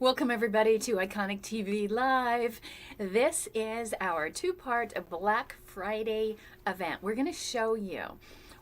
Welcome everybody to Iconic TV Live. This is our two-part Black Friday event. We're going to show you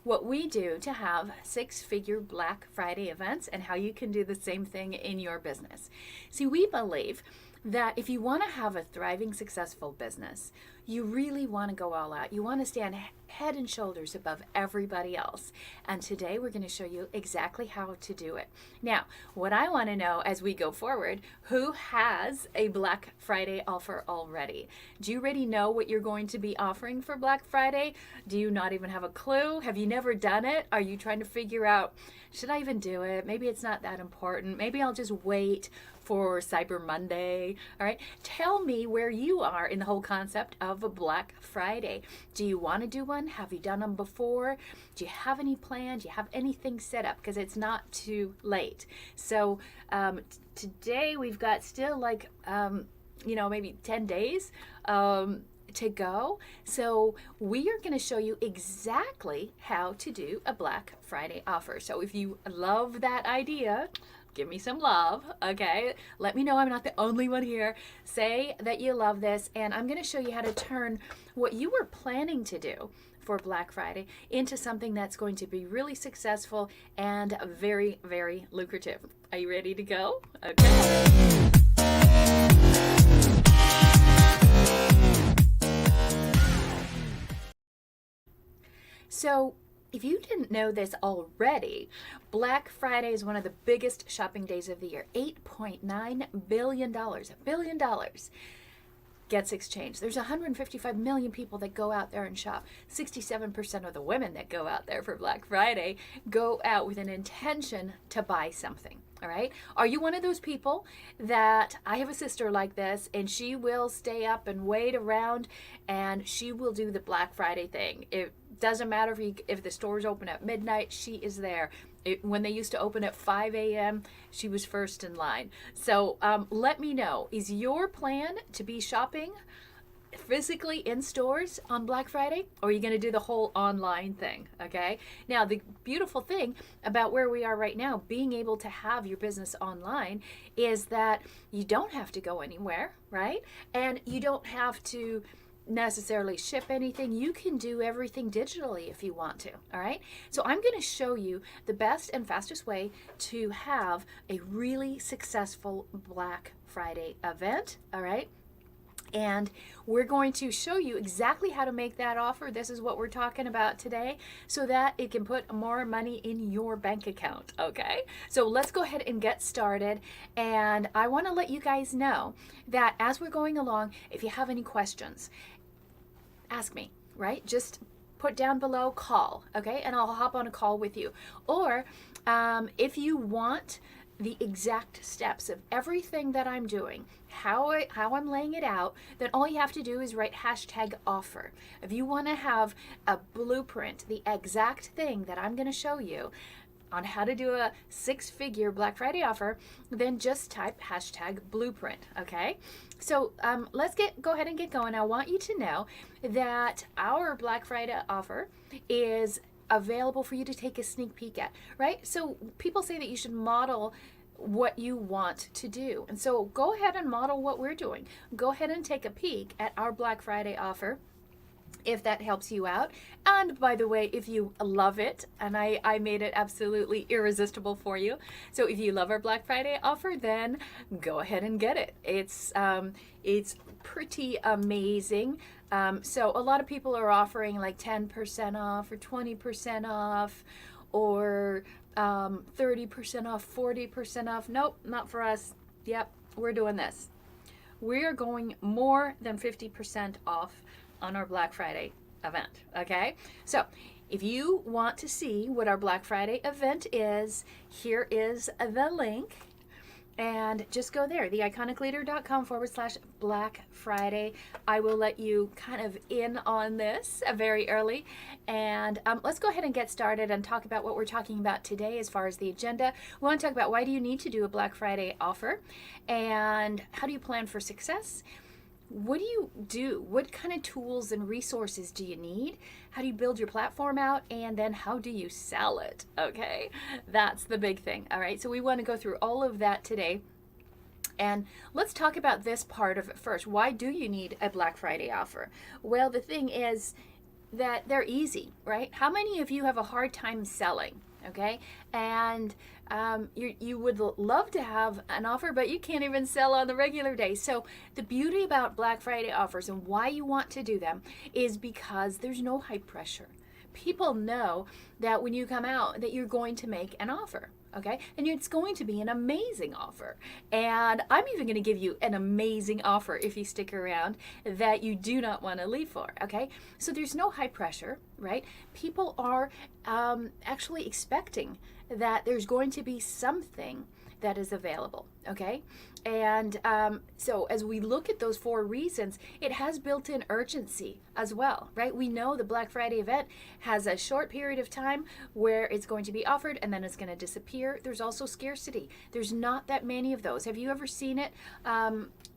what we do to have six-figure Black Friday events and how you can do the same thing in your business. See, we believe that if you want to have a thriving, successful business, you really want to go all out. You want to stand head and shoulders above everybody else. And today we're going to show you exactly how to do it. Now, what I want to know as we go forward, who has a Black Friday offer already? Do you already know what you're going to be offering for Black Friday? Do you not even have a clue? Have you never done it? Are you trying to figure out, should I even do it? Maybe it's not that important. Maybe I'll just wait for Cyber Monday. All right, tell me where you are in the whole concept of a Black Friday. Do you want to do one? Have you done them before? Do you have any plans? Do you have anything set up? Because it's not too late. So today we've got still like maybe 10 days to go. So we are going to show you exactly how to do a Black Friday offer. So if you love that idea, give me some love, okay? Let me know I'm not the only one here. Say that you love this, and I'm going to show you how to turn what you were planning to do for Black Friday into something that's going to be really successful and very, very lucrative. Are you ready to go? Okay. So, if you didn't know this already, Black Friday is one of the biggest shopping days of the year. $8.9 billion, $1 billion gets exchanged. There's 155 million people that go out there and shop. 67% of the women that go out there for Black Friday go out with an intention to buy something. All right. Are you one of those people that, I have a sister like this, and she will stay up and wait around and she will do the Black Friday thing? It doesn't matter if the stores open at midnight, she is there. When they used to open at 5 a.m., she was first in line. So let me know, is your plan to be shopping physically in stores on Black Friday, or are you going to do the whole online thing? Okay. Now, the beautiful thing about where we are right now, being able to have your business online, is that you don't have to go anywhere, right? And you don't have to necessarily ship anything. You can do everything digitally if you want to. All right. So I'm going to show you the best and fastest way to have a really successful Black Friday event. All right. And we're going to show you exactly how to make that offer. This is what we're talking about today, so that it can put more money in your bank account, okay? So let's go ahead and get started. And I want to let you guys know that as we're going along, if you have any questions, ask me, right? Just put down below, call, okay? And I'll hop on a call with you. Or if you want the exact steps of everything that I'm doing, how I'm laying it out, then all you have to do is write #offer. If you want to have a blueprint, the exact thing that I'm going to show you on how to do a six-figure Black Friday offer, then just type #blueprint, okay? So let's go ahead and get going. I want you to know that our Black Friday offer is available for you to take a sneak peek at, right? So people say that you should model what you want to do. And so go ahead and model what we're doing. Go ahead and take a peek at our Black Friday offer, if that helps you out. And by the way, if you love it, and I made it absolutely irresistible for you. So if you love our Black Friday offer, then go ahead and get it. It's pretty amazing. So a lot of people are offering like 10% off or 20% off or 30% off, 40% off. Nope, not for us. Yep, we're doing this. We are going more than 50% off on our Black Friday event, okay? So if you want to see what our Black Friday event is, here is the link. And just go there, theiconicleader.com/Black Friday. I will let you kind of in on this very early. And let's go ahead and get started and talk about what we're talking about today as far as the agenda. We want to talk about, why do you need to do a Black Friday offer? And how do you plan for success? What do you do? What kind of tools and resources do you need? How do you build your platform out? And then how do you sell it? Okay, that's the big thing. All right, so we want to go through all of that today. And let's talk about this part of it first. Why do you need a Black Friday offer? Well, the thing is that they're easy, right? How many of you have a hard time selling? Okay, and you would love to have an offer, but you can't even sell on the regular day. So the beauty about Black Friday offers and why you want to do them is because there's no high pressure. People know that when you come out that you're going to make an offer. Okay, and it's going to be an amazing offer. And I'm even going to give you an amazing offer if you stick around that you do not want to leave for. Okay, so there's no high pressure, right? People are actually expecting that there's going to be something that is available. Okay, and so as we look at those 4 reasons, it has built-in urgency as well, right? We know the Black Friday event has a short period of time where it's going to be offered and then it's going to disappear. There's also scarcity. There's not that many of those. Have you ever seen it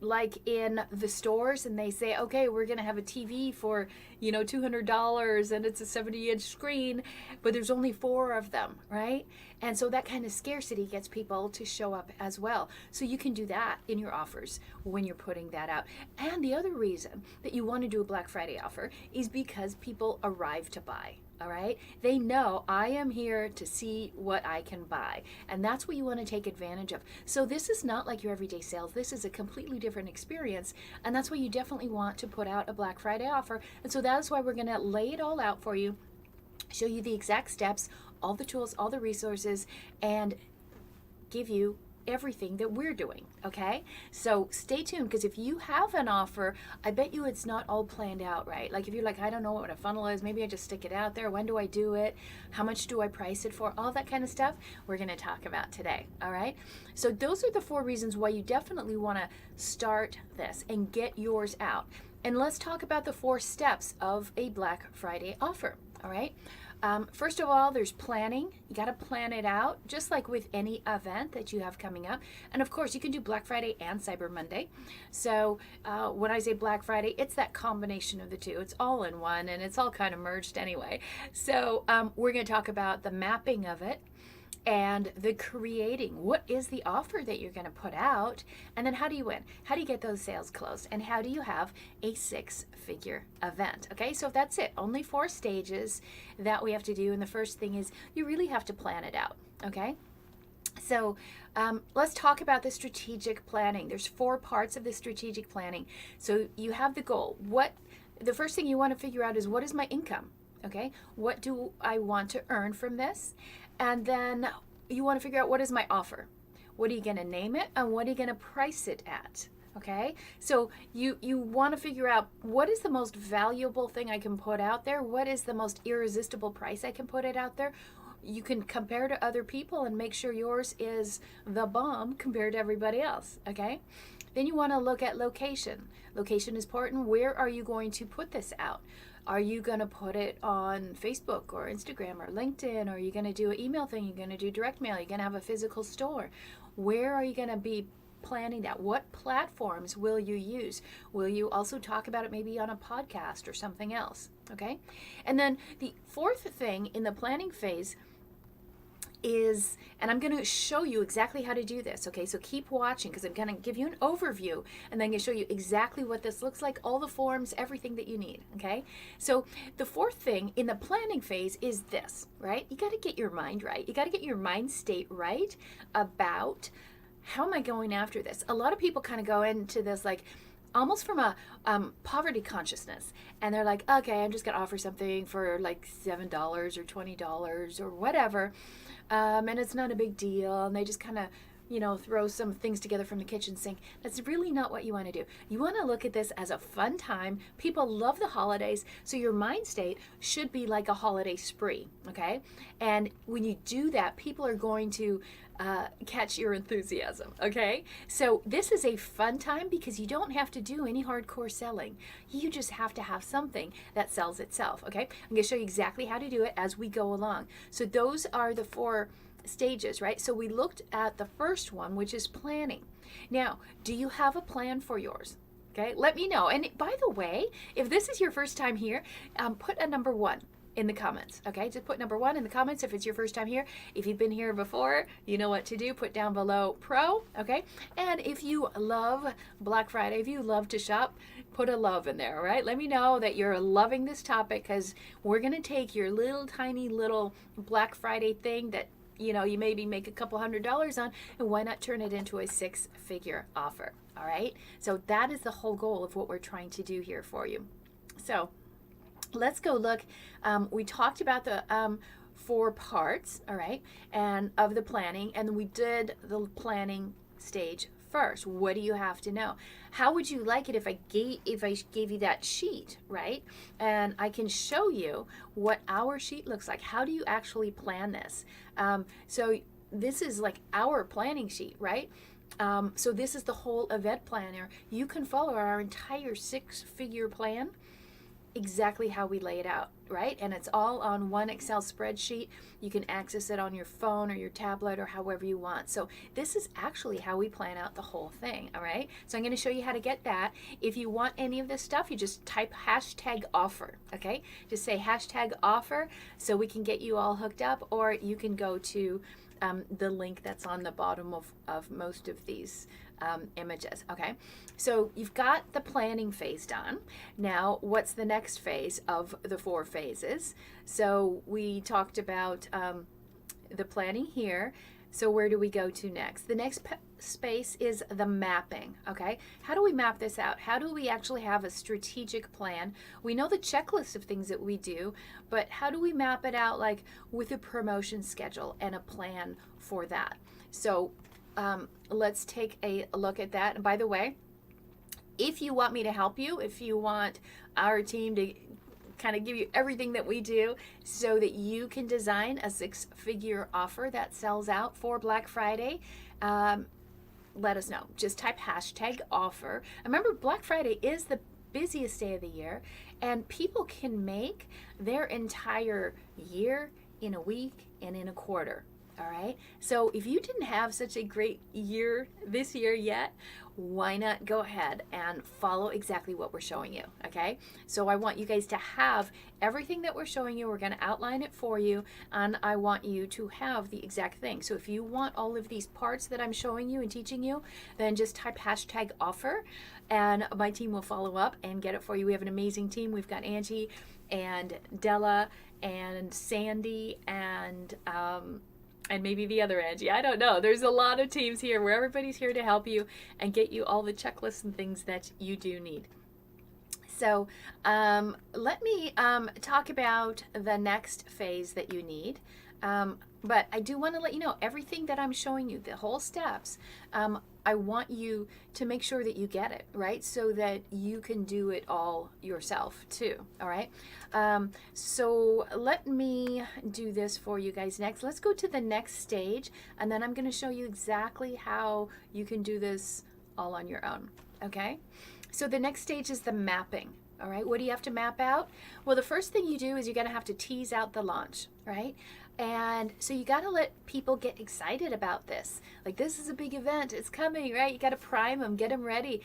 like in the stores and they say, okay, we're going to have a TV for, $200 and it's a 70-inch screen, but there's only 4 of them, right? And so that kind of scarcity gets people to show up as well. So you can do that in your offers when you're putting that out. And the other reason that you want to do a Black Friday offer is because people arrive to buy. All right. They know I am here to see what I can buy. And that's what you want to take advantage of. So this is not like your everyday sales. This is a completely different experience. And that's why you definitely want to put out a Black Friday offer. And so that's why we're going to lay it all out for you, show you the exact steps, all the tools, all the resources, and give you everything that we're doing. Okay, so stay tuned, because if you have an offer, I bet you it's not all planned out, right? Like if you're like, I don't know what a funnel is, maybe I just stick it out there. When do I do it? How much do I price it for? All that kind of stuff we're going to talk about today. All right, so those are the 4 reasons why you definitely want to start this and get yours out. And let's talk about the 4 steps of a Black Friday offer. All right. First of all, there's planning. You got to plan it out, just like with any event that you have coming up. And of course, you can do Black Friday and Cyber Monday. So when I say Black Friday, it's that combination of the two. It's all in one, and it's all kind of merged anyway. So we're going to talk about the mapping of it and the creating. What is the offer that you're going to put out? And then how do you win? How do you get those sales closed? And how do you have a 6-figure event? Okay, so that's it. Only 4 stages that we have to do. And the first thing is you really have to plan it out. Okay, so let's talk about the strategic planning. There's 4 parts of the strategic planning. So you have the goal. The first thing you want to figure out is, what is my income? Okay, what do I want to earn from this? And then you want to figure out, what is my offer? What are you going to name it? And what are you going to price it at? Okay, so you want to figure out, what is the most valuable thing I can put out there? What is the most irresistible price I can put it out there? You can compare to other people and make sure yours is the bomb compared to everybody else. Okay, then you want to look at location. Location is important. Where are you going to put this out? Are you going to put it on Facebook or Instagram or LinkedIn? Or are you going to do an email thing? You're going to do direct mail? You're going to have a physical store? Where are you going to be planning that? What platforms will you use? Will you also talk about it maybe on a podcast or something else? Okay. And then the 4th thing in the planning phase is, and I'm going to show you exactly how to do this. Okay, so keep watching, because I'm going to give you an overview and then I'm going to show you exactly what this looks like, all the forms, everything that you need. Okay, so the 4th thing in the planning phase is this, right? You got to get your mind right. You got to get your mind state right about, how am I going after this? A lot of people kind of go into this like almost from a poverty consciousness, and they're like, okay, I'm just going to offer something for like $7 or $20 or whatever. And it's not a big deal, and they just kind of, throw some things together from the kitchen sink. That's really not what you want to do. You want to look at this as a fun time. People love the holidays, so your mind state should be like a holiday spree, okay? And when you do that, people are going to catch your enthusiasm, okay? So this is a fun time because you don't have to do any hardcore selling. You just have to have something that sells itself, okay? I'm going to show you exactly how to do it as we go along. So those are the 4 stages, right? So we looked at the first one, which is planning. Now, do you have a plan for yours? Okay, let me know. And by the way, if this is your first time here, put a number 1. in the comments. Okay, just put number 1 in the comments if it's your first time here. If you've been here before, you know what to do. Put down below pro. Okay, and if you love Black Friday, if you love to shop, put a love in there. All right, let me know that you're loving this topic, because we're gonna take your little tiny little Black Friday thing that you maybe make a couple $100s on, and why not turn it into a 6-figure offer? All right, so that is the whole goal of what we're trying to do here for you. So let's go look. We talked about the 4 parts, all right, and of the planning, and we did the planning stage first. What do you have to know? How would you like it if I gave you that sheet, right? And I can show you what our sheet looks like. How do you actually plan this? So this is like our planning sheet, right? So this is the whole event planner. You can follow our entire 6-figure plan exactly how we lay it out, right? And it's all on one Excel spreadsheet. You can access it on your phone or your tablet or however you want. So this is actually how we plan out the whole thing, all right? So I'm going to show you how to get that. If you want any of this stuff, you just type #offer, okay? Just say #offer so we can get you all hooked up, or you can go to the link that's on the bottom of most of these images, okay? So you've got the planning phase done. Now, what's the next phase of the 4 phases? So we talked about the planning here. So where do we go to next? The next space is the mapping, okay? How do we map this out? How do we actually have a strategic plan? We know the checklist of things that we do, but how do we map it out, like with a promotion schedule and a plan for that? So let's take a look at that. And by the way, if you want me to help you, if you want our team to kind of give you everything that we do so that you can design a 6-figure offer that sells out for Black Friday, let us know. Just type #offer. Remember, Black Friday is the busiest day of the year, and people can make their entire year in a week and in a quarter. All right, so if you didn't have such a great year this year yet, why not go ahead and follow exactly what we're showing you, okay? So I want you guys to have everything that we're showing you. We're going to outline it for you, and I want you to have the exact thing. So if you want all of these parts that I'm showing you and teaching you, then just type #offer, and my team will follow up and get it for you. We have an amazing team. We've got Angie and Della and Sandy and maybe the other Angie. I don't know. There's a lot of teams here where everybody's here to help you and get you all the checklists and things that you do need. So let me talk about the next phase that you need. But I do want to let you know everything that I'm showing you, the whole steps. I want you to make sure that you get it, right? So that you can do it all yourself too, all right? So let me do this for you guys next. Let's go to the next stage, and then I'm going to show you exactly how you can do this all on your own, okay? So the next stage is the mapping. All right, what do you have to map out? Well, the first thing you do is you're going to have to tease out the launch, right? And so you got to let people get excited about this. Like, this is a big event. It's coming, right? You got to prime them, get them ready,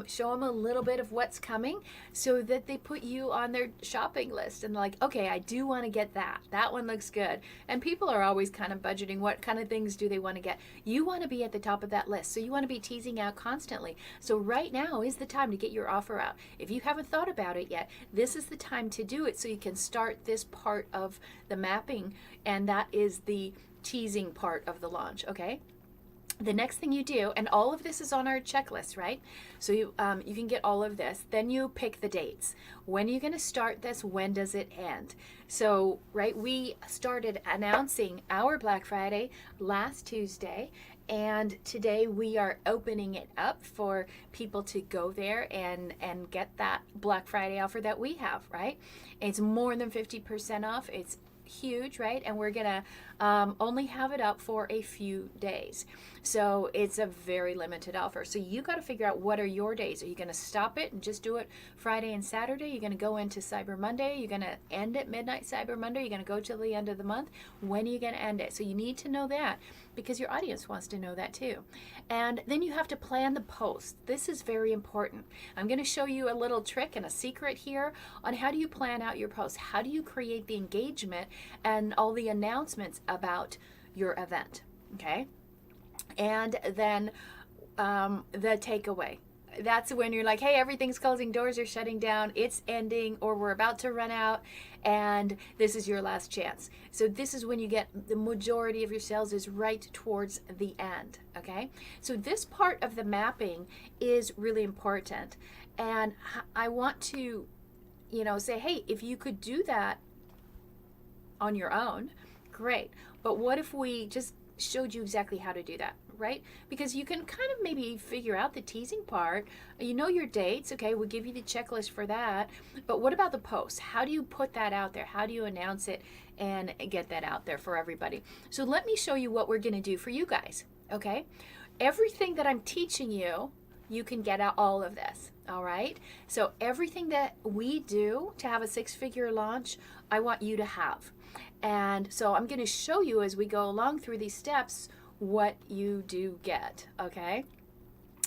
show them a little bit of what's coming so that they put you on their shopping list and like, okay, I do want to get that. That one looks good. And people are always kind of budgeting what kind of things do they want to get. You want to be at the top of that list. So you want to be teasing out constantly. So right now is the time to get your offer out. If you haven't thought about it yet, this is the time to do it so you can start this part of the mapping, and that is the teasing part of the launch, okay? The next thing you do, and all of this is on our checklist, right? So you can get all of this. Then you pick the dates. When are you going to start this? When does it end? So, right, we started announcing our Black Friday last Tuesday, and today we are opening it up for people to go there and get that Black Friday offer that we have, right? It's more than 50% off. It's huge, right? And we're gonna only have it up for a few days. So it's a very limited offer. So you got to figure out, what are your days. Are you going to stop it and just do it Friday and Saturday? You're going to go into Cyber Monday? You're going to end at midnight Cyber Monday? You're going to go till the end of the month? When are you going to end it? So you need to know that, because your audience wants to know that too. And then you have to plan the post. This is very important. I'm going to show you a little trick and a secret here on how do you plan out your post. How do you create the engagement and all the announcements about your event, okay? And then the takeaway. That's when you're like, hey, everything's closing, doors are shutting down, it's ending, or we're about to run out, and this is your last chance. So this is when you get the majority of your sales, is right towards the end, okay? So this part of the mapping is really important. And I want to, say, hey, if you could do that on your own, great. But what if we just showed you exactly how to do that, right? Because you can kind of maybe figure out the teasing part. You know your dates, okay? We'll give you the checklist for that. But what about the posts? How do you put that out there? How do you announce it and get that out there for everybody? So let me show you what we're going to do for you guys, okay? Everything that I'm teaching you, you can get out all of this, all right? So everything that we do to have a six-figure launch, I want you to have. And so I'm going to show you as we go along through these steps what you do get, okay?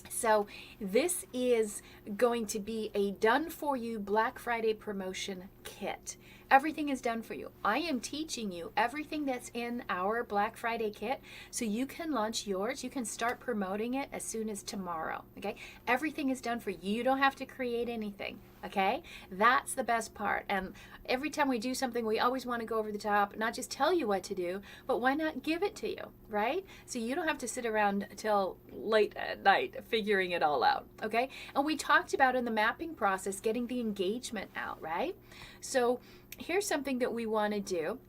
So this is going to be a done-for-you Black Friday promotion kit. Everything is done for you. I am teaching you everything that's in our Black Friday kit so you can launch yours. You can start promoting it as soon as tomorrow, okay? Everything is done for you. You don't have to create anything, okay? That's the best part. And every time we do something, we always want to go over the top, not just tell you what to do, but why not give it to you, right? So you don't have to sit around till late at night figuring it all out, okay? And we talked about in the mapping process getting the engagement out, right? So here's something that we want to do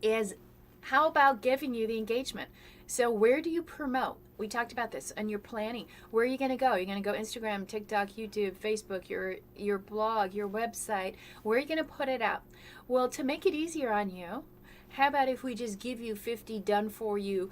is, how about giving you the engagement? So where do you promote? We talked about this and your planning. Where are you going to go? You're going to go Instagram, TikTok, YouTube, Facebook, your blog, your website. Where are you going to put it out? Well, to make it easier on you, how about if we just give you 50 done for you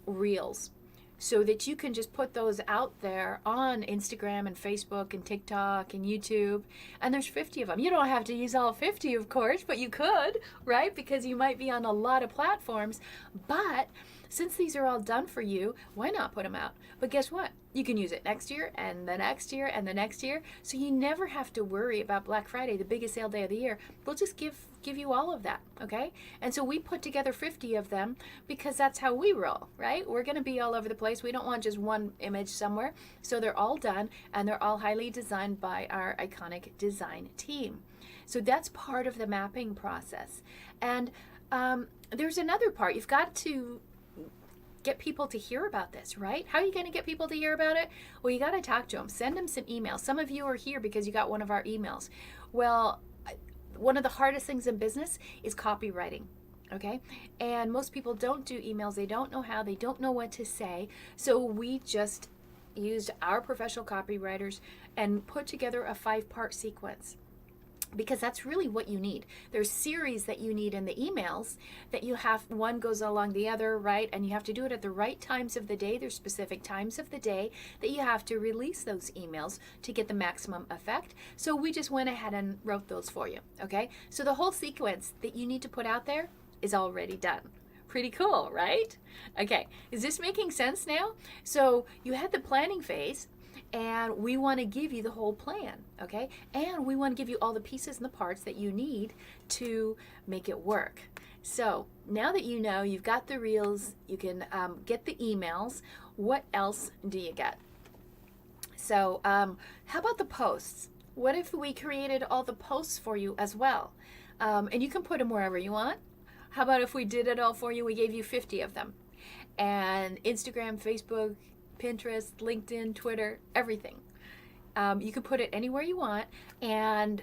reels, so that you can just put those out there on Instagram and Facebook and TikTok and YouTube. And there's 50 of them. You don't have to use all 50, of course, but you could, right? Because you might be on a lot of platforms. But since these are all done for you, why not put them out? But guess what? You can use it next year and the next year and the next year. So you never have to worry about Black Friday, the biggest sale day of the year. We'll just give you all of that, okay? And so we put together 50 of them because that's how we roll, right? We're going to be all over the place. We don't want just one image somewhere. So they're all done, and they're all highly designed by our iconic design team. So that's part of the mapping process. And there's another part. You've got to get people to hear about this, right? How are you going to get people to hear about it? Well, you got to talk to them. Send them some emails. Some of you are here because you got one of our emails. Well, one of the hardest things in business is copywriting, okay? And most people don't do emails. They don't know how. They don't know what to say. So we just used our professional copywriters and put together a 5-part sequence, because that's really what you need. There's series that you need in the emails that you have, one goes along the other, right? And you have to do it at the right times of the day. There's specific times of the day that you have to release those emails to get the maximum effect. So we just went ahead and wrote those for you, okay? So the whole sequence that you need to put out there is already done. Pretty cool, right? Okay, is this making sense now? So you had the planning phase, and we want to give you the whole plan, okay? And we want to give you all the pieces and the parts that you need to make it work. So now that you know you've got the reels, you can get the emails, what else do you get? So how about the posts? What if we created all the posts for you as well? And you can put them wherever you want. How about if we did it all for you? We gave you 50 of them. And Instagram, Facebook, Pinterest, LinkedIn, Twitter, everything. You can put it anywhere you want, and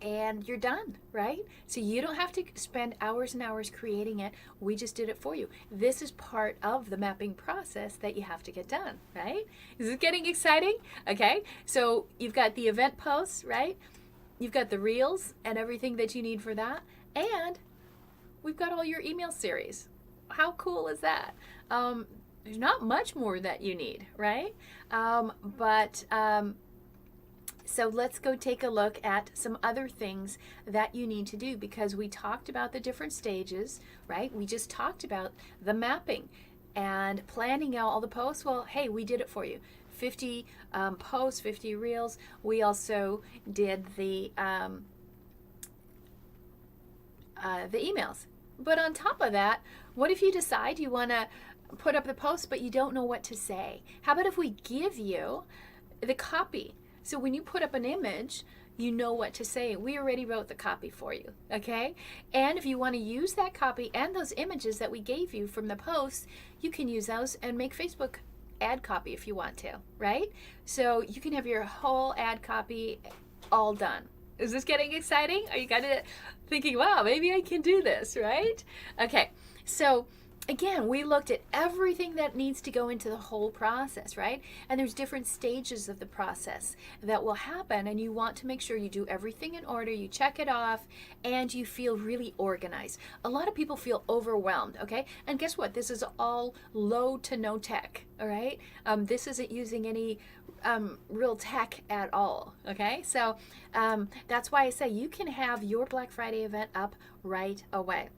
you're done, right? So you don't have to spend hours and hours creating it. We just did it for you. This is part of the mapping process that you have to get done, right? Is it getting exciting? Okay, so you've got the event posts, right? You've got the reels and everything that you need for that, and we've got all your email series. How cool is that? There's not much more that you need, right? But so let's go take a look at some other things that you need to do, because we talked about the different stages, right? We just talked about the mapping and planning out all the posts. Well, hey, we did it for you. 50 posts, 50 reels. We also did the emails. But on top of that, what if you decide you want to put up the post but you don't know what to say? How about if we give you the copy? So when you put up an image, you know what to say. We already wrote the copy for you, okay? And if you want to use that copy and those images that we gave you from the posts, you can use those and make Facebook ad copy if you want to, right? So you can have your whole ad copy all done. Is this getting exciting? Are you kind of thinking, wow, maybe I can do this, right? Okay, so again, we looked at everything that needs to go into the whole process, right? And there's different stages of the process that will happen, and you want to make sure you do everything in order, you check it off, and you feel really organized. A lot of people feel overwhelmed, okay? And guess what? This is all low to no tech, all right? This isn't using any real tech at all, okay? So that's why I say you can have your Black Friday event up right away.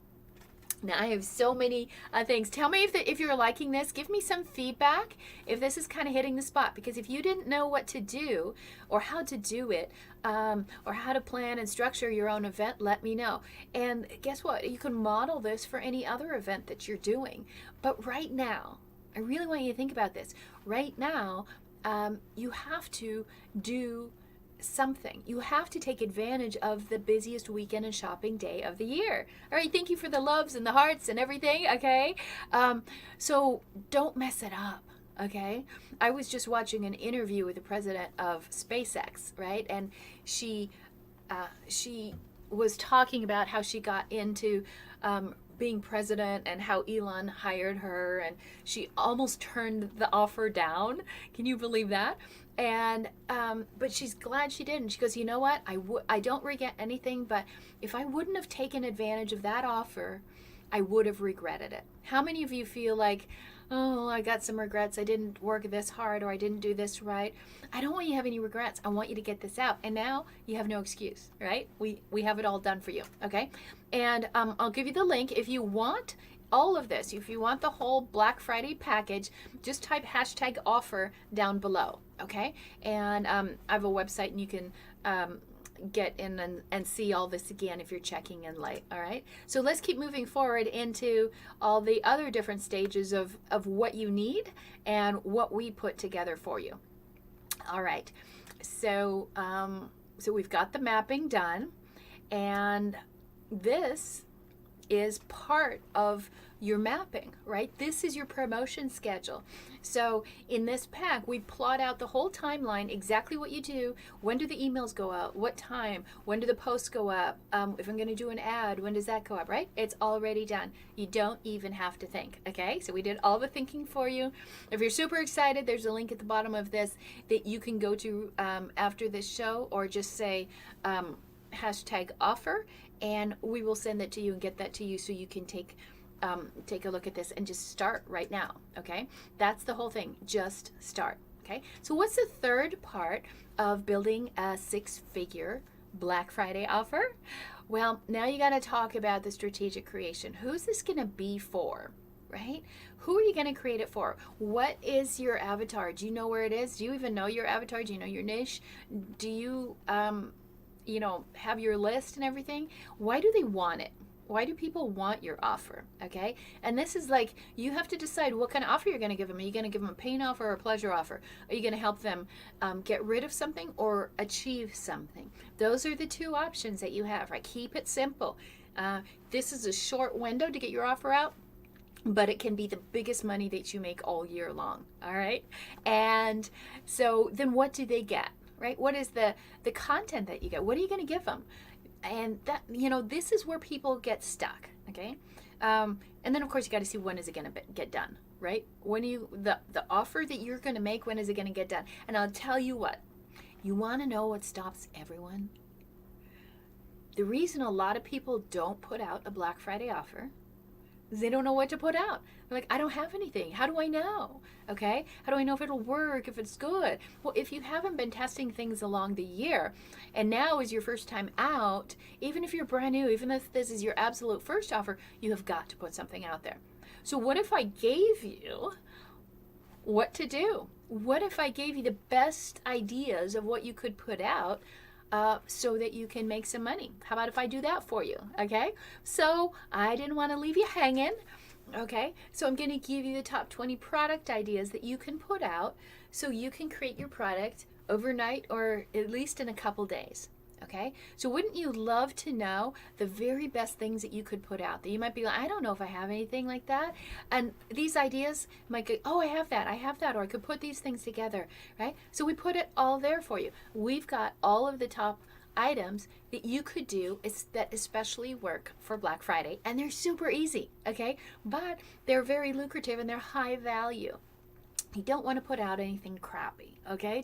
Now, I have so many things. Tell me if you're liking this. Give me some feedback if this is kind of hitting the spot. Because if you didn't know what to do or how to do it or how to plan and structure your own event, let me know. And guess what? You can model this for any other event that you're doing. But right now, I really want you to think about this. Right now, you have to do something. You have to take advantage of the busiest weekend and shopping day of the year. All right, thank you for the loves and the hearts and everything, okay? So don't mess it up, okay? I was just watching an interview with the president of SpaceX, right? And she was talking about how she got into being president and how Elon hired her, and she almost turned the offer down. Can you believe that? And but she's glad she didn't. She goes, you know what? I don't regret anything, but if I wouldn't have taken advantage of that offer, I would have regretted it. How many of you feel like, oh, I got some regrets. I didn't work this hard, or I didn't do this right? I don't want you to have any regrets. I want you to get this out. And now you have no excuse, right? We have it all done for you, okay? And I'll give you the link. If you want all of this, if you want the whole Black Friday package, just type #offer down below, okay? And I have a website, and you can get in and see all this again if you're checking in late. All right, so let's keep moving forward into all the other different stages of what you need and what we put together for you. All right, so so we've got the mapping done, and this is part of your mapping, right? This is your promotion schedule. So in this pack, we plot out the whole timeline, exactly what you do. When do the emails go out? What time? When do the posts go up? If I'm going to do an ad, when does that go up, right? It's already done. You don't even have to think, okay? So we did all the thinking for you. If you're super excited, there's a link at the bottom of this that you can go to after this show, or just say #offer, and we will send that to you and get that to you so you can take a look at this and just start right now, okay? That's the whole thing, just start, okay? So what's the third part of building a 6-figure Black Friday offer? Well, now you got to talk about the strategic creation. Who's this going to be for, right? Who are you going to create it for? What is your avatar? Do you know where it is? Do you even know your avatar? Do you know your niche? Do you, you know, have your list and everything? Why do they want it? Why do people want your offer? Okay, and this is like, you have to decide what kind of offer you're going to give them. Are you going to give them a pain offer or a pleasure offer? Are you going to help them get rid of something or achieve something? Those are the two options that you have, right? Keep it simple. This is a short window to get your offer out, but it can be the biggest money that you make all year long, all right? And so then what do they get, right? What is the content that you get? What are you going to give them? And that, you know, this is where people get stuck, okay? And then, of course, you got to see, when is it going to get done, right? When the offer that you're going to make, when is it going to get done? And I'll tell you what, you want to know what stops everyone? The reason a lot of people don't put out a Black Friday offer is they don't know what to put out. They're like, I don't have anything. How do I know? Okay? How do I know if it'll work, if it's good? Well, if you haven't been testing things along the year, and now is your first time out, even if you're brand new, even if this is your absolute first offer, you have got to put something out there. So what if I gave you what to do? What if I gave you the best ideas of what you could put out so that you can make some money? How about if I do that for you? Okay, so I didn't want to leave you hanging. Okay, so I'm going to give you the top 20 product ideas that you can put out so you can create your product overnight or at least in a couple days. Okay, so wouldn't you love to know the very best things that you could put out that you might be like, I don't know if I have anything like that. And these ideas might go, oh, I have that, or I could put these things together, right? So we put it all there for you. We've got all of the top items that you could do that especially work for Black Friday, and they're super easy, okay? But they're very lucrative and they're high value. You don't want to put out anything crappy, okay?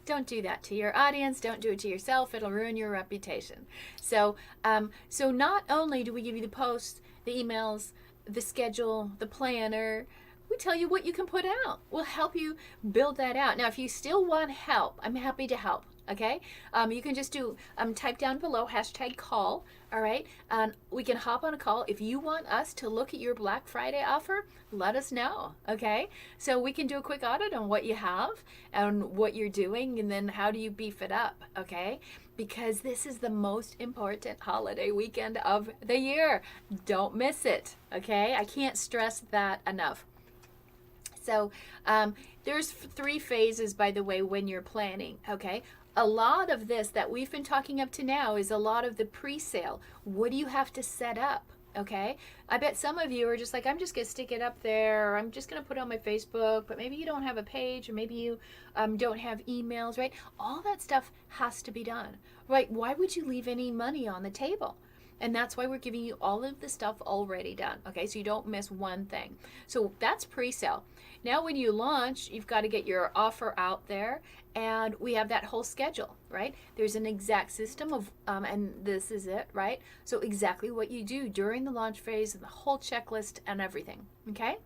Don't do that to your audience. Don't do it to yourself. It'll ruin your reputation. So not only do we give you the posts, the emails, the schedule, the planner, we tell you what you can put out. We'll help you build that out. Now, if you still want help, I'm happy to help. Okay, you can just do type down below #call. All right, we can hop on a call. If you want us to look at your Black Friday offer, let us know. Okay, so we can do a quick audit on what you have and what you're doing, and then how do you beef it up. Okay, because this is the most important holiday weekend of the year. Don't miss it. Okay, I can't stress that enough. So there's 3 phases, by the way, when you're planning. Okay. A lot of this that we've been talking up to now is a lot of the pre-sale. What do you have to set up? Okay. I bet some of you are just like, I'm just going to stick it up there, or I'm just going to put it on my Facebook, but maybe you don't have a page, or maybe you don't have emails, right? All that stuff has to be done, right? Why would you leave any money on the table? And that's why we're giving you all of the stuff already done. Okay, so you don't miss one thing. So that's pre-sale. Now when you launch, you've got to get your offer out there, and we have that whole schedule, right? There's an exact system of, and this is it, right? So exactly what you do during the launch phase, and the whole checklist and everything, okay?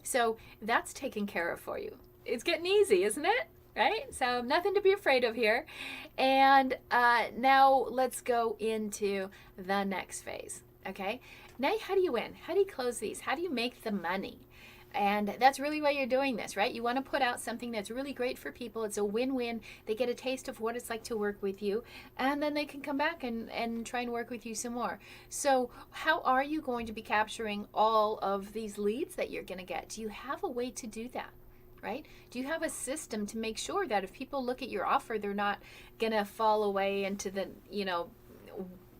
So that's taken care of for you. It's getting easy, isn't it? Right? So nothing to be afraid of here. And now let's go into the next phase. Okay. Now, how do you win? How do you close these? How do you make the money? And that's really why you're doing this, right? You want to put out something that's really great for people. It's a win-win. They get a taste of what it's like to work with you, and then they can come back and try and work with you some more. So how are you going to be capturing all of these leads that you're going to get? Do you have a way to do that? Right? Do you have a system to make sure that if people look at your offer, they're not gonna fall away into the,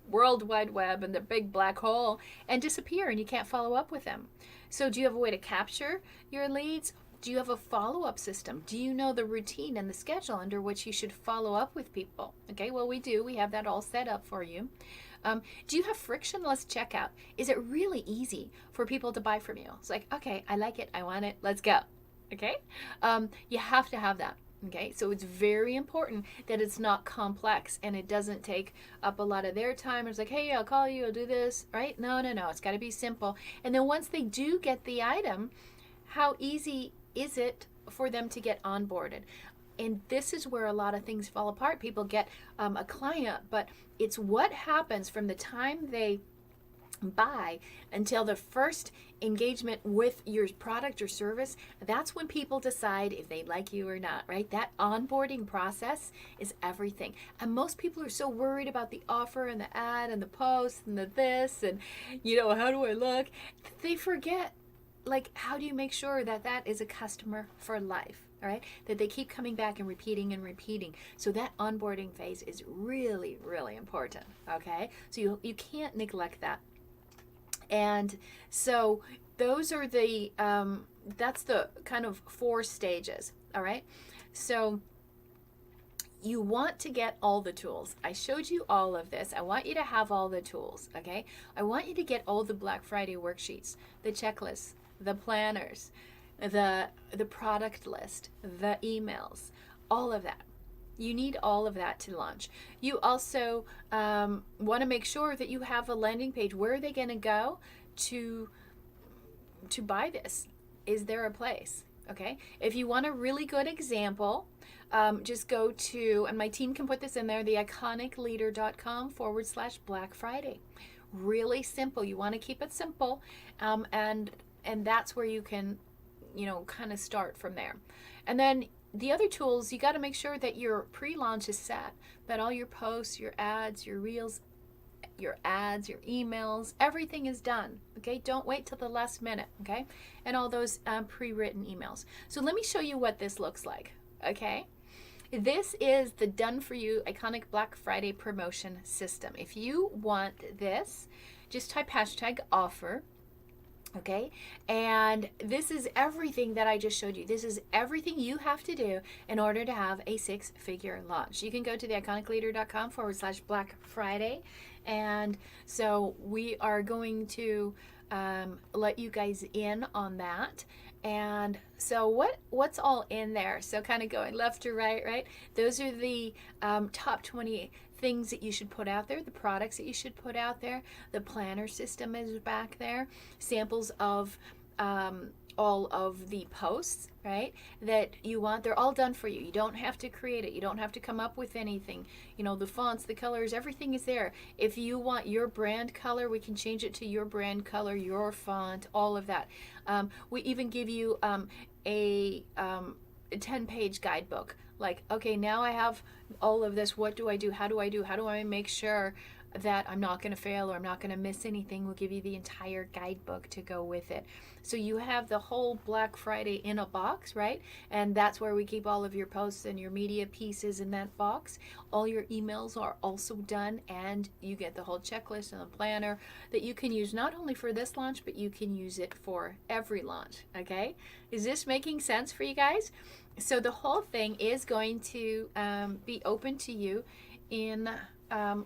World Wide Web and the big black hole and disappear, and you can't follow up with them? So do you have a way to capture your leads? Do you have a follow-up system? Do you know the routine and the schedule under which you should follow up with people? Okay, well, we do. We have that all set up for you. Do you have frictionless checkout? Is it really easy for people to buy from you? It's like, okay, I like it, I want it, let's go. Okay, you have to have that. Okay, so it's very important that it's not complex and it doesn't take up a lot of their time. It's like, hey, I'll call you, I'll do this, right? No, it's got to be simple. And then once they do get the item, how easy is it for them to get onboarded? And this is where a lot of things fall apart. People get a client, but it's what happens from the time they buy until the first engagement with your product or service. That's when people decide if they like you or not, right? That onboarding process is everything. And most people are so worried about the offer and the ad and the post and the this and, how do I look? They forget, like, how do you make sure that that is a customer for life? All right, that they keep coming back and repeating. So that onboarding phase is really, really important. Okay, so you can't neglect that. And so those are that's the kind of 4 stages. All right, so you want to get all the tools. I showed you all of this. I want you to have all the tools. Okay, I want you to get all the Black Friday worksheets, the checklists, the planners, the product list, the emails, all of that. You need all of that to launch. You also want to make sure that you have a landing page. Where are they going to go to buy this? Is there a place? Okay. If you want a really good example, just go to, and my team can put this in there, theiconicleader.com/Black Friday. Really simple. You want to keep it simple, and that's where you can, kind of start from there. And then the other tools, you got to make sure that your pre-launch is set, that all your posts, your ads, your reels, your ads, your emails, everything is done. Okay, don't wait till the last minute. Okay, and all those pre-written emails. So let me show you what this looks like. Okay, this is the done for you iconic Black Friday promotion system. If you want this, just type #offer. Okay, and this is everything that I just showed you. This is everything you have to do in order to have a 6-figure launch. You can go to theiconicleader.com/Black Friday, and so we are going to let you guys in on that. And so what's all in there? So kind of going left to right, right? Those are the top 20 things that you should put out there, the products that you should put out there. The planner system is back there. Samples of all of the posts, right, that you want. They're all done for you. You don't have to create it. You don't have to come up with anything. The fonts, the colors, everything is there. If you want your brand color, we can change it to your brand color, your font, all of that. We even give you a 10-page guidebook. Like, okay, now I have all of this. What do I do? How do I make sure that I'm not going to fail or I'm not going to miss anything? We'll give you the entire guidebook to go with it. So you have the whole Black Friday in a box, right? And that's where we keep all of your posts and your media pieces in that box. All your emails are also done, and you get the whole checklist and the planner that you can use not only for this launch, but you can use it for every launch. Okay? Is this making sense for you guys? So the whole thing is going to be open to you in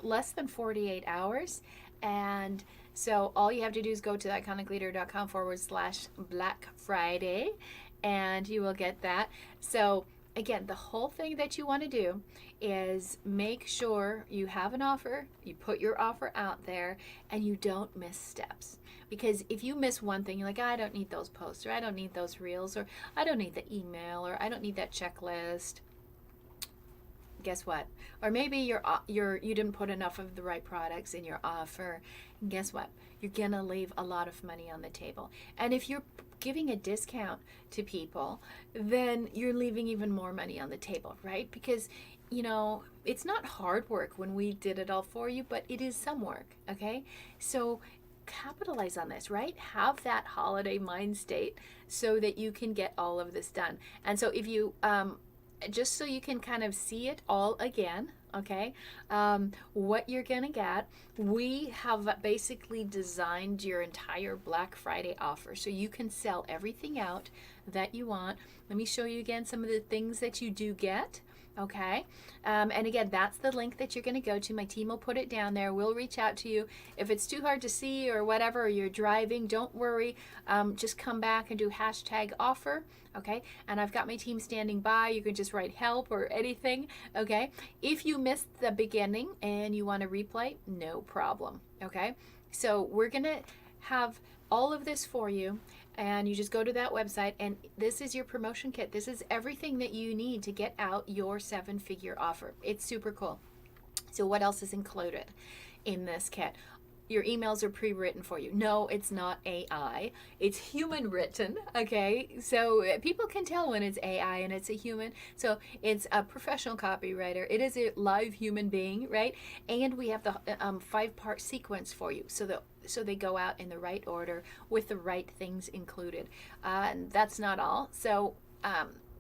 less than 48 hours. And so all you have to do is go to iconicleader.com/Black Friday, and you will get that. So again, the whole thing that you want to do is make sure you have an offer, you put your offer out there, and you don't miss steps. Because if you miss one thing, you're like, I don't need those posts, or I don't need those reels, or I don't need the email, or I don't need that checklist. Guess what? Or maybe you didn't put enough of the right products in your offer. And guess what? You're gonna leave a lot of money on the table. And if you're giving a discount to people, then you're leaving even more money on the table, right? Because it's not hard work when we did it all for you, but it is some work. Okay, so capitalize on this, right? Have that holiday mind state so that you can get all of this done. And so if you just so you can kind of see it all again, okay, what you're gonna get, we have basically designed your entire Black Friday offer so you can sell everything out that you want. Let me show you again some of the things that you do get. Okay, and again, that's the link that you're going to go to. My team will put it down there. We'll reach out to you. If it's too hard to see or whatever, or you're driving, don't worry. Just come back and do #offer. Okay, and I've got my team standing by. You can just write help or anything. Okay, if you missed the beginning and you want to replay, no problem. Okay, so we're going to have all of this for you, and you just go to that website, and this is your promotion kit. This is everything that you need to get out your 7-figure offer. It's super cool. So what else is included in this kit? Your emails are pre-written for you. No, it's not AI. It's human written, okay? So people can tell when it's AI and it's a human. So it's a professional copywriter. It is a live human being, right? And we have the 5-part sequence for you so they go out in the right order with the right things included. And that's not all. So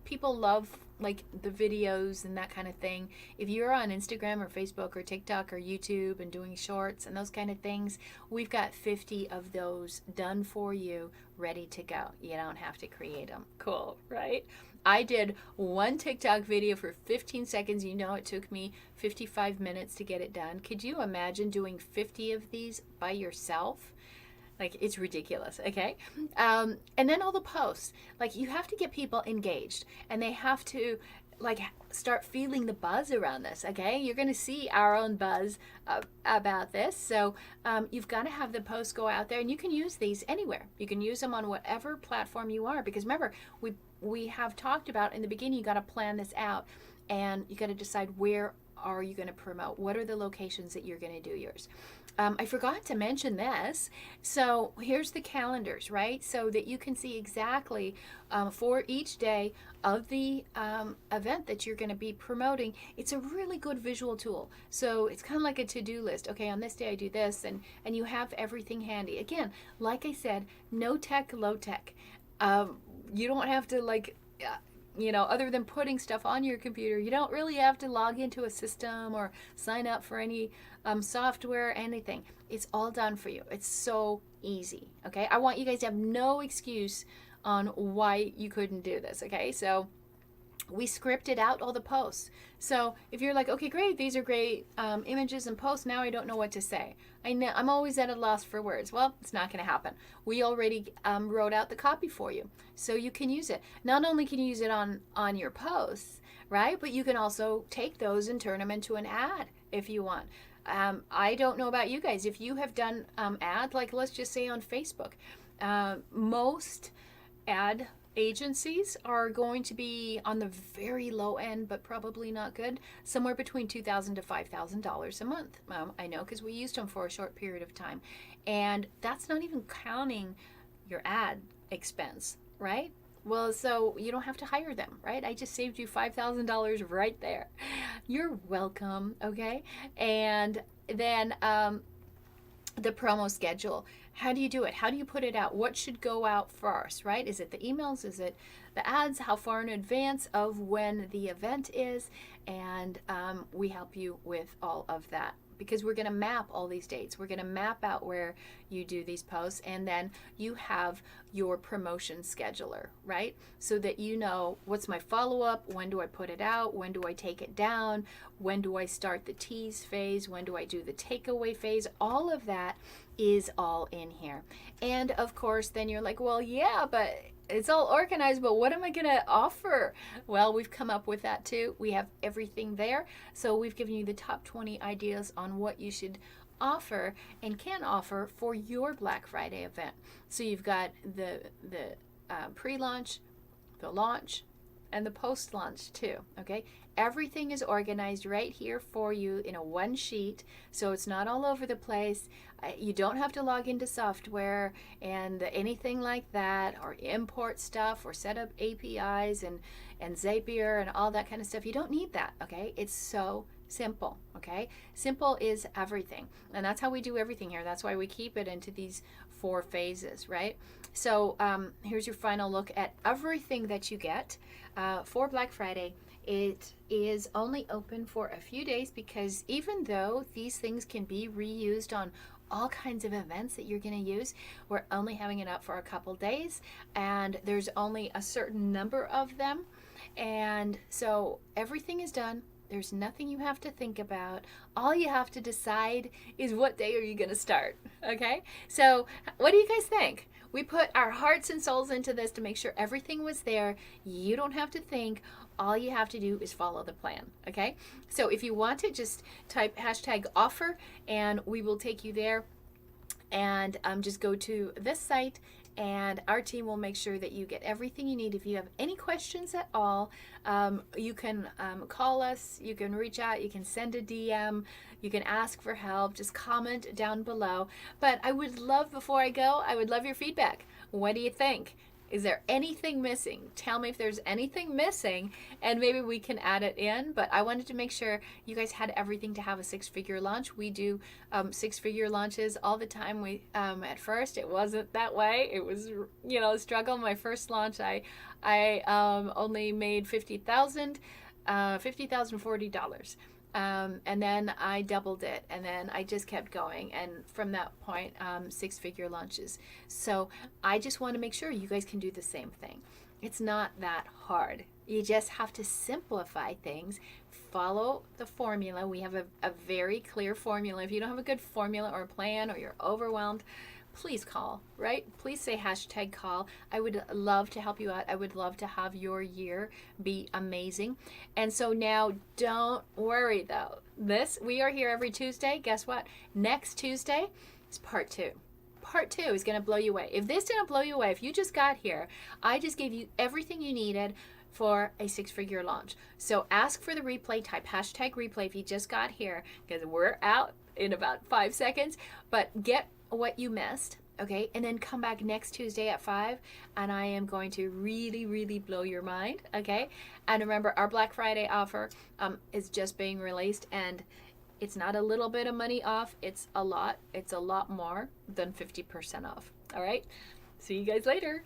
people love like the videos and that kind of thing. If you're on Instagram or Facebook or TikTok or YouTube and doing shorts and those kind of things, we've got 50 of those done for you, ready to go. You don't have to create them. Cool, right? I did one TikTok video for 15 seconds. It took me 55 minutes to get it done. Could you imagine doing 50 of these by yourself? Like, it's ridiculous, okay? And then all the posts. Like, you have to get people engaged, and they have to like start feeling the buzz around this. Okay, you're going to see our own buzz about this. So you've got to have the posts go out there, and you can use these anywhere. You can use them on whatever platform you are, because remember, we have talked about in the beginning, you got to plan this out, and you got to decide where are you going to promote, what are the locations that you're going to do yours. I forgot to mention this. So here's the calendars, right? So that you can see exactly for each day of the event that you're going to be promoting. It's a really good visual tool. So it's kind of like a to-do list. Okay, on this day I do this, and you have everything handy. Again, like I said, no tech, low tech. You don't have to other than putting stuff on your computer, you don't really have to log into a system or sign up for any software or anything. It's all done for you. It's so easy. Okay, I want you guys to have no excuse on why you couldn't do this. Okay, so we scripted out all the posts. So if you're like, okay, great, these are great images and posts, now I don't know what to say. I'm always at a loss for words. Well, it's not going to happen. We already wrote out the copy for you, so you can use it. Not only can you use it on your posts, right, but you can also take those and turn them into an ad if you want. I don't know about you guys. If you have done ads, like let's just say on Facebook, most ad agencies are going to be on the very low end, but probably not good, somewhere between $2,000 to $5,000 a month. I know, because we used them for a short period of time, and that's not even counting your ad expense, right? Well, so you don't have to hire them, right? I just saved you $5,000 right there. You're welcome, okay? And then the promo schedule. How do you do it? How do you put it out? What should go out first, right? Is it the emails? Is it the ads? How far in advance of when the event is? And we help you with all of that, because we're going to map all these dates. We're going to map out where you do these posts, and then you have your promotion scheduler, right? So that you know, what's my follow-up? When do I put it out? When do I take it down? When do I start the tease phase? When do I do the takeaway phase? All of that is all in here. And of course, then you're like, well, yeah, but it's all organized, but what am I going to offer? Well, we've come up with that too. We have everything there. So we've given you the top 20 ideas on what you should offer and can offer for your Black Friday event. So you've got the pre-launch, the launch, and the post-launch too, okay? Everything is organized right here for you in a one sheet, so it's not all over the place. You don't have to log into software and anything like that, or import stuff, or set up APIs and Zapier and all that kind of stuff. You don't need that, okay? It's so simple, okay? Simple is everything, and that's how we do everything here. That's why we keep it into these 4 phases, right? So here's your final look at everything that you get for Black Friday. It is only open for a few days, because even though these things can be reused on all kinds of events that you're going to use, we're only having it up for a couple days, and there's only a certain number of them. And so everything is done. There's nothing you have to think about. All you have to decide is what day are you going to start, okay? So what do you guys think? We put our hearts and souls into this to make sure everything was there. You don't have to think. All you have to do is follow the plan, okay? So if you want it, just type #offer, and we will take you there. And just go to this site, and our team will make sure that you get everything you need. If you have any questions at all, you can call us, you can reach out, you can send a DM, you can ask for help, just comment down below. But I would love, before I go, I would love your feedback. What do you think? Is there anything missing? Tell me if there's anything missing, and maybe we can add it in. But I wanted to make sure you guys had everything to have a 6-figure launch. We do 6-figure launches all the time. We at first it wasn't that way. It was a struggle. My first launch, I only made $50,040. And then I doubled it, and then I just kept going, and from that point 6-figure launches. So I just want to make sure you guys can do the same thing. It's not that hard. You just have to simplify things, follow the formula. We have a very clear formula. If you don't have a good formula or plan, or you're overwhelmed, please call, right? Please say hashtag call. I would love to help you out. I would love to have your year be amazing. And so now don't worry though. We are here every Tuesday. Guess what? Next Tuesday is part 2. Part 2 is going to blow you away. If this didn't blow you away, if you just got here, I just gave you everything you needed for a 6-figure launch. So ask for the replay, type hashtag replay if you just got here, because we're out in about 5 seconds. But get what you missed, okay? And then come back next Tuesday at 5, and I am going to really, really blow your mind, okay? And remember, our Black Friday offer is just being released, and it's not a little bit of money off. It's a lot. It's a lot more than 50% off. All right? See you guys later.